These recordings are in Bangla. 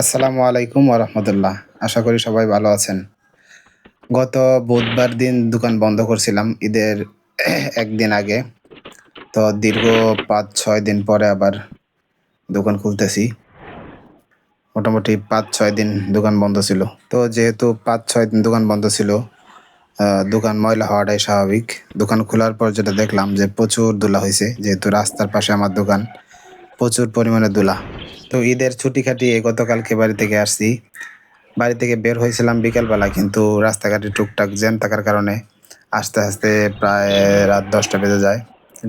আসসালামু আলাইকুম ওরহমতুল্লাহ। আশা করি সবাই ভালো আছেন। গত বুধবার দিন দোকান বন্ধ করছিলাম ঈদের একদিন আগে। তো দীর্ঘ ৫-৬ দিন পরে আবার দোকান খুলতেছি। মোটামুটি ৫-৬ দিন দোকান বন্ধ ছিল। তো যেহেতু ৫-৬ দিন দোকান বন্ধ ছিল, দোকান ময়লা হওয়াটাই স্বাভাবিক। দোকান খোলার পর যেটা দেখলাম যে প্রচুর ধুলা হইছে। যেহেতু রাস্তার পাশে আমার দোকান, প্রচুর পরিমাণে ধুলা। তো ঈদের ছুটি কাটিয়ে গতকালকে বাড়ি থেকে আসছি। বাড়ি থেকে বের হয়েছিলাম বিকেলবেলা, কিন্তু রাস্তাঘাটে টুকটাক জ্যাম থাকার কারণে আসতে আসতে প্রায় রাত ১০টা বেজে যায়।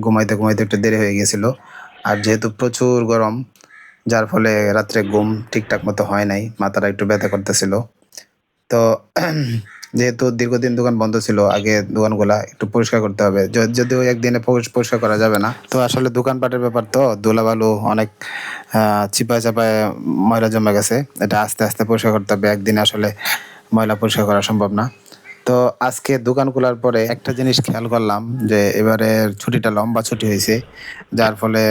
ঘুমাইতে ঘুমাইতে একটু দেরি হয়ে গেছিল। আর যেহেতু প্রচুর গরম, যার ফলে রাত্রে ঘুম ঠিকঠাক মতো হয় নাই, মাথাটা একটু ব্যথা করতেছিল। তো যেহেতু দীর্ঘদিন দোকান বন্ধ ছিল, আগে দোকানগুলা একটু পরিষ্কার করতে হবে। যদিও একদিনে পরিষ্কার করা যাবে না। তো আসলে দোকানপাটের ব্যাপার, তো ধুলাবালু অনেক চিপায় চাপায় ময়লা জমে গেছে। এটা আস্তে আস্তে পরিষ্কার করতে হবে, একদিনে আসলে ময়লা পরিষ্কার করা সম্ভব না। তো আজকে দোকান খোলার পরে একটা জিনিস খেয়াল করলাম যে এবারে ছুটিটা লম্বা ছুটি হয়েছে, যার ফলে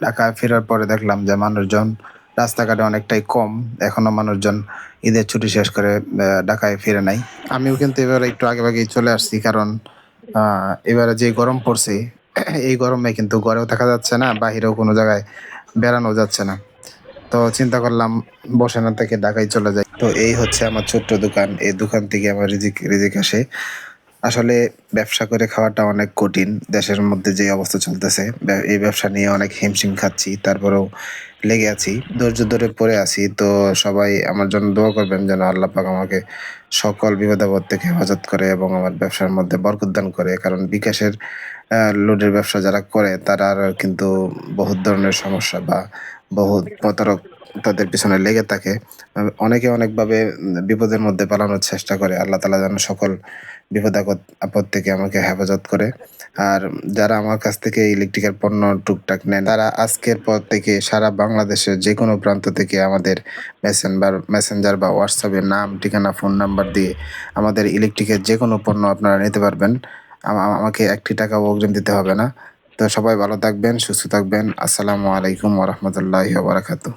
ঢাকায় ফেরার পরে দেখলাম যে মানুষজন রাস্তাঘাটে অনেকটাই কম। এখনো মানুষজন ঈদের ছুটি শেষ করে ঢাকায় ফিরে নাই। আমিও কিন্তু এবারে একটু আগেভাগেই চলে আসছি, কারণ এবারে যে গরম পড়ছে এই গরমে কিন্তু ঘরেও থাকা যাচ্ছে না, বাহিরেও কোনো জায়গায় বেড়ানো যাচ্ছে না। তো চিন্তা করলাম বসে না থেকে ঢাকায় চলে যাই। তো এই হচ্ছে আমার ছোট্ট দোকান। এই দোকান থেকে আমার রিজিক আসে। আসলে ব্যবসা করে খাওয়াটা অনেক কঠিন। দেশের মধ্যে যে অবস্থা চলতেছে, এই ব্যবসা নিয়ে অনেক হিমশিম খাচ্ছি। তারপরেও লেগে আছি, ধৈর্য ধরে পড়ে আছি। তো সবাই আমার জন্য দোয়া করবেন যেন আল্লাহ পাক আমাকে সকল বিপদ-আপদ থেকে হেফাজত করে এবং আমার ব্যবসার মধ্যে বরকত দান করে। কারণ বিকাশের লোডের ব্যবসা যারা করে তারা আর কিন্তু বহুত ধরনের সমস্যা বা বহুত প্রতারক তাদের পিছনে লেগে থাকে। অনেকে অনেকভাবে বিপদের মধ্যে পালানোর চেষ্টা করে। আল্লাহ তাআলা যেন সকল আপদ থেকে আমাকে হেফাজত করে। আর যারা আমার কাছ থেকে ইলেকট্রিকের পণ্য টুকটাক নেন, তারা আজকের পর থেকে সারা বাংলাদেশের যেকোনো প্রান্ত থেকে আমাদের মেসেঞ্জার বা হোয়াটসঅ্যাপে নাম, ঠিকানা, ফোন নাম্বার দিয়ে আমাদের ইলেকট্রিকের যেকোনো পণ্য আপনারা নিতে পারবেন। আমাকে একটি টাকাও অগ্রিম দিতে হবে না। তো সবাই ভালো থাকবেন, সুস্থ থাকবেন। আসসালামু আলাইকুম ওয়া রাহমাতুল্লাহি ওয়া বারাকাতুহু।